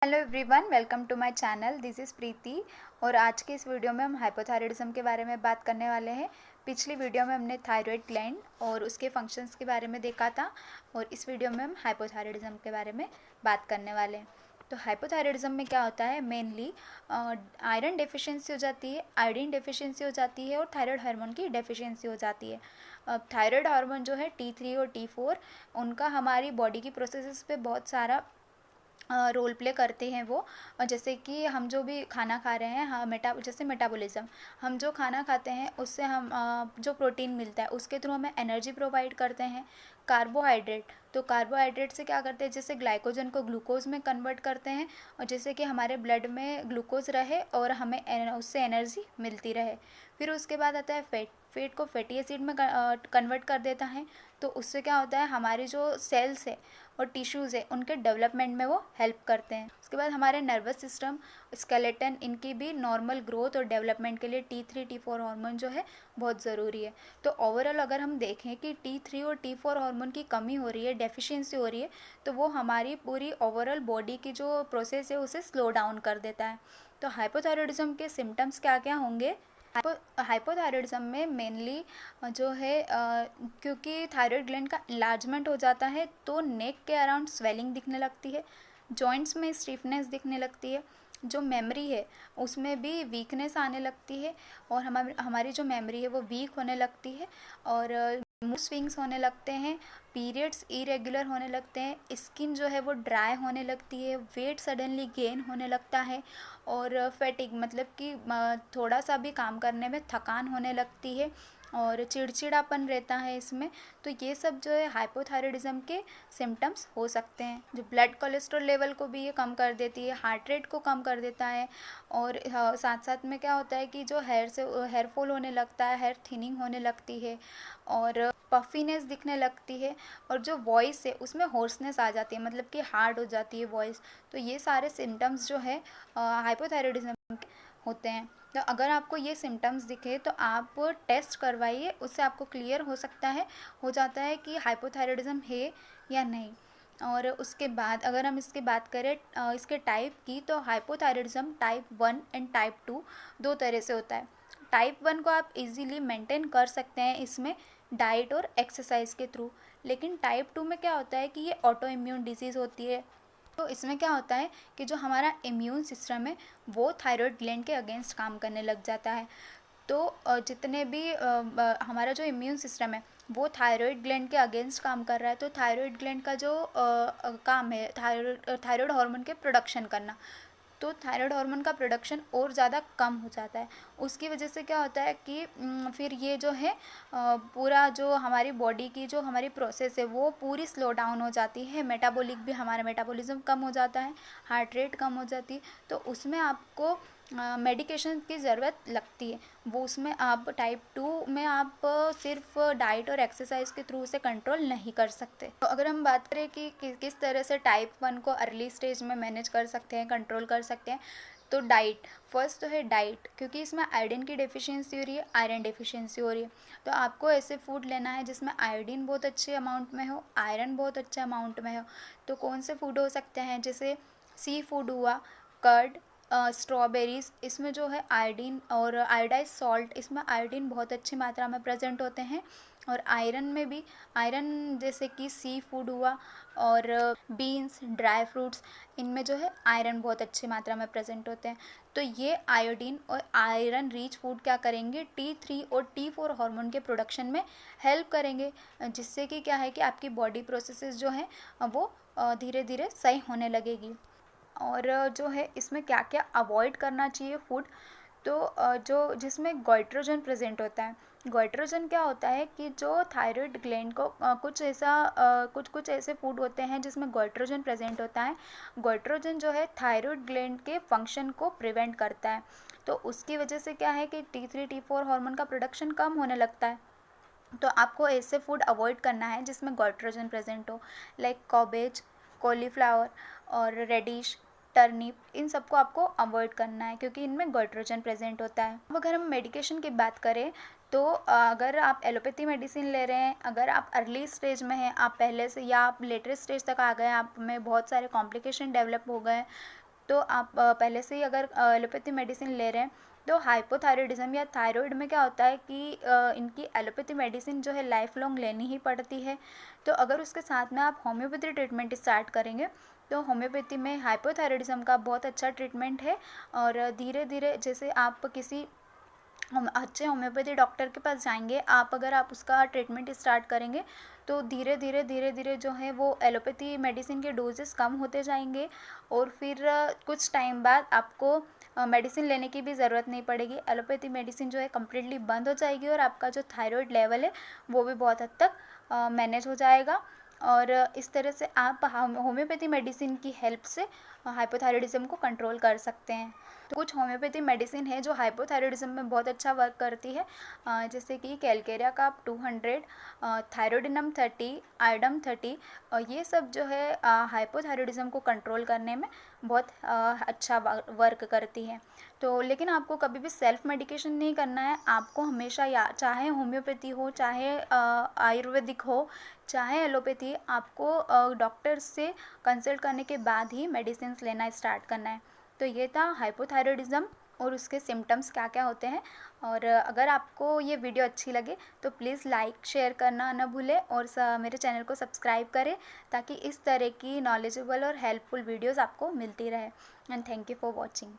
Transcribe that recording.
Hello everyone, welcome to my channel. This is Preeti और आज के इस वीडियो में हम हाइपोथायराइडिज्म के बारे में बात करने वाले हैं। पिछली वीडियो में हमने थायराइड ग्लैंड और उसके फंक्शंस के बारे में देखा था और इस वीडियो में हम हाइपोथायराइडिज्म के बारे में बात करने वाले हैं। तो हाइपोथायराइडिज्म में क्या होता है, मेनली आयरन डेफिशिएंसी हो जाती है, आयोडीन डेफिशिएंसी हो जाती है और थायराइड हार्मोन की डेफिशिएंसी हो जाती है। अब थायराइड हार्मोन जो है T3 और T4, उनका हमारी बॉडी की प्रोसेसेस पे बहुत सारा रोल प्ले करते हैं वो। जैसे कि हम जो भी खाना खा रहे हैं, हाँ, जैसे मेटाबॉलिज्म, हम जो खाना खाते हैं उससे हम जो प्रोटीन मिलता है उसके थ्रू हमें एनर्जी प्रोवाइड करते हैं। कार्बोहाइड्रेट, तो कार्बोहाइड्रेट से क्या करते हैं, जैसे ग्लाइकोजन को ग्लूकोज में कन्वर्ट करते हैं और जैसे कि हमारे ब्लड में ग्लूकोज रहे और हमें उससे एनर्जी मिलती रहे। फिर उसके बाद आता है फैट को फैटी एसिड में कन्वर्ट कर देता है। तो उससे क्या होता है, हमारे जो सेल्स है और टिश्यूज़ है उनके डेवलपमेंट में वो हेल्प करते हैं। उसके बाद हमारे नर्वस सिस्टम, स्केलेटन, इनकी भी नॉर्मल ग्रोथ और डेवलपमेंट के लिए T3 T4 हार्मोन जो है बहुत ज़रूरी है। तो ओवरऑल अगर हम देखें कि T3 और T4 हार्मोन की कमी हो रही है, डेफिशिएंसी हो रही है, तो वो हमारी पूरी ओवरऑल बॉडी की जो प्रोसेस है उसे स्लो डाउन कर देता है। तो हाइपोथायराइडिज्म के सिम्टम्स क्या क्या होंगे? हाइपोथायराइडिज्म में मेनली जो है क्योंकि थायराइड ग्लैंड का इलाजमेंट हो जाता है तो नेक के अराउंड स्वेलिंग दिखने लगती है, जॉइंट्स में स्टिफनेस दिखने लगती है, जो मेमोरी है उसमें भी वीकनेस आने लगती है और हमारी जो मेमोरी है वो वीक होने लगती है और मूड स्विंग्स होने लगते हैं, पीरियड्स इरेगुलर होने लगते हैं, स्किन जो है वो ड्राई होने लगती है, वेट सडनली गेन होने लगता है और फैटिग मतलब कि थोड़ा सा भी काम करने में थकान होने लगती है और चिड़चिड़ापन रहता है इसमें। तो ये सब जो है हाइपोथायराइडिज्म के सिम्टम्स हो सकते हैं। जो ब्लड कोलेस्ट्रॉल लेवल को भी ये कम कर देती है, हार्ट रेट को कम कर देता है और साथ साथ में क्या होता है कि जो हेयर फॉल होने लगता है, हेयर थिनिंग होने लगती है और पफीनेस दिखने लगती है और जो वॉइस है उसमें होर्सनेस आ जाती है, मतलब कि हार्ड हो जाती है वॉइस। तो ये सारे सिम्टम्स जो है हाइपोथायराइडिज्म के होते हैं। तो अगर आपको ये सिम्टम्स दिखे तो आप टेस्ट करवाइए, उससे आपको क्लियर हो जाता है कि हाइपोथायराइडिज्म है या नहीं। और उसके बाद अगर हम इसकी बात करें इसके टाइप की, तो हाइपोथायराइडिज्म टाइप 1 एंड टाइप 2 दो तरह से होता है। टाइप 1 को आप इजीली मेंटेन कर सकते हैं इसमें डाइट और एक्सरसाइज के थ्रू, लेकिन टाइप 2 में क्या होता है कि ये ऑटो इम्यून डिजीज़ होती है। तो इसमें क्या होता है कि जो हमारा इम्यून सिस्टम है वो थायराइड ग्लैंड के अगेंस्ट काम करने लग जाता है। तो जितने भी हमारा जो इम्यून सिस्टम है वो थायराइड ग्लैंड के अगेंस्ट काम कर रहा है, तो थायराइड ग्लैंड का जो काम है थायराइड हार्मोन के प्रोडक्शन करना, तो थायराइड हार्मोन का प्रोडक्शन और ज़्यादा कम हो जाता है। उसकी वजह से क्या होता है कि फिर ये जो है पूरा जो हमारी बॉडी की जो हमारी प्रोसेस है वो पूरी स्लो डाउन हो जाती है, मेटाबॉलिक भी हमारा मेटाबॉलिज्म कम हो जाता है, हार्ट रेट कम हो जाती है। तो उसमें आपको मेडिकेशन की ज़रूरत लगती है। वो उसमें आप टाइप 2 में आप सिर्फ डाइट और एक्सरसाइज के थ्रू उसे कंट्रोल नहीं कर सकते। तो अगर हम बात करें कि किस तरह से टाइप 1 को अर्ली स्टेज में मैनेज कर सकते हैं, कंट्रोल कर सकते हैं, तो डाइट फर्स्ट तो है डाइट, क्योंकि इसमें आयोडीन की डेफिशिएंसी हो रही है, आयरन डेफिशिएंसी हो रही है। तो आपको ऐसे फूड लेना है जिसमें आयोडीन बहुत अच्छे अमाउंट में हो, आयरन बहुत अच्छे अमाउंट में हो। तो कौन से फूड हो सकते हैं, जैसे सी फूड हुआ, कर्ड, स्ट्रॉबेरीज़, इसमें जो है आयोडीन और आयोडाइज सॉल्ट, इसमें आयोडीन बहुत अच्छी मात्रा में प्रेजेंट होते हैं और आयरन में भी आयरन, जैसे कि सी फूड हुआ और बीन्स, ड्राई फ्रूट्स, इनमें जो है आयरन बहुत अच्छी मात्रा में प्रेजेंट होते हैं। तो ये आयोडीन और आयरन रिच फूड क्या करेंगे, T3 और T4 हार्मोन के प्रोडक्शन में हेल्प करेंगे, जिससे कि क्या है कि आपकी बॉडी प्रोसेसेस जो हैं वो धीरे धीरे सही होने लगेगी। और जो है इसमें क्या क्या अवॉइड करना चाहिए फूड, तो जो जिसमें गोइट्रोजन प्रेजेंट होता है। गोइट्रोजन क्या होता है कि जो थायराइड ग्लैंड को कुछ ऐसे फूड होते हैं जिसमें गोइट्रोजन प्रेजेंट होता है। गोइट्रोजन जो है थायराइड ग्लैंड के फंक्शन को प्रिवेंट करता है, तो उसकी वजह से क्या है कि T3 T4 हार्मोन का प्रोडक्शन कम होने लगता है। तो आपको ऐसे फूड अवॉइड करना है जिसमें गोइट्रोजन प्रेजेंट हो, लाइक कॉबेज, कॉलीफ्लावर और रेडिश, टर्निप, इन सबको आपको अवॉइड करना है क्योंकि इनमें गोइट्रोजन प्रेजेंट होता है। अब अगर हम मेडिकेशन की बात करें तो अगर आप एलोपैथी मेडिसिन ले रहे हैं, अगर आप अर्ली स्टेज में हैं, आप पहले से या आप लेटर स्टेज तक आ गए, आप में बहुत सारे कॉम्प्लिकेशन डेवलप हो गए, तो आप पहले से ही अगर एलोपैथी मेडिसिन ले रहे हैं तो हाइपोथायरॉयडिज्म या थायराइड में क्या होता है कि इनकी एलोपैथी मेडिसिन जो है लाइफ लॉन्ग लेनी ही पड़ती है। तो अगर उसके साथ में आप होम्योपैथी ट्रीटमेंट स्टार्ट करेंगे तो होम्योपैथी में हाइपोथायरॉयडिज्म का बहुत अच्छा ट्रीटमेंट है। और धीरे धीरे जैसे आप किसी हम अच्छे होम्योपैथी डॉक्टर के पास जाएंगे, आप अगर आप उसका ट्रीटमेंट स्टार्ट करेंगे तो धीरे धीरे जो है वो एलोपैथी मेडिसिन के डोजेस कम होते जाएंगे और फिर कुछ टाइम बाद आपको मेडिसिन लेने की भी ज़रूरत नहीं पड़ेगी। एलोपैथी मेडिसिन जो है कम्प्लीटली बंद हो जाएगी और आपका जो थायराइड लेवल है वो भी बहुत हद तक मैनेज हो जाएगा। और इस तरह से आप होम्योपैथी मेडिसिन की हेल्प से हाइपोथायरॉयडिज्म को कंट्रोल कर सकते हैं। तो कुछ होम्योपैथी मेडिसिन है जो हाइपोथायरॉयडिज्म में बहुत अच्छा वर्क करती है, जैसे कि कैलकेरिया का 200, थायरोडिनम 30, आइडम 30, ये सब जो है हाइपोथायरॉयडिज्म को कंट्रोल करने में बहुत अच्छा वर्क करती है। तो लेकिन आपको कभी भी सेल्फ मेडिकेशन नहीं करना है। आपको हमेशा या चाहे होम्योपैथी हो, चाहे आयुर्वेदिक हो, चाहे एलोपैथी, आपको डॉक्टर से कंसल्ट करने के बाद ही मेडिसिन लेना स्टार्ट करना है। तो ये था हाइपोथायरॉयडिज्म और उसके सिम्टम्स क्या क्या होते हैं। और अगर आपको ये वीडियो अच्छी लगे तो प्लीज़ लाइक शेयर करना ना भूलें और मेरे चैनल को सब्सक्राइब करें ताकि इस तरह की नॉलेजेबल और हेल्पफुल वीडियोस आपको मिलती रहे। And thank you for watching.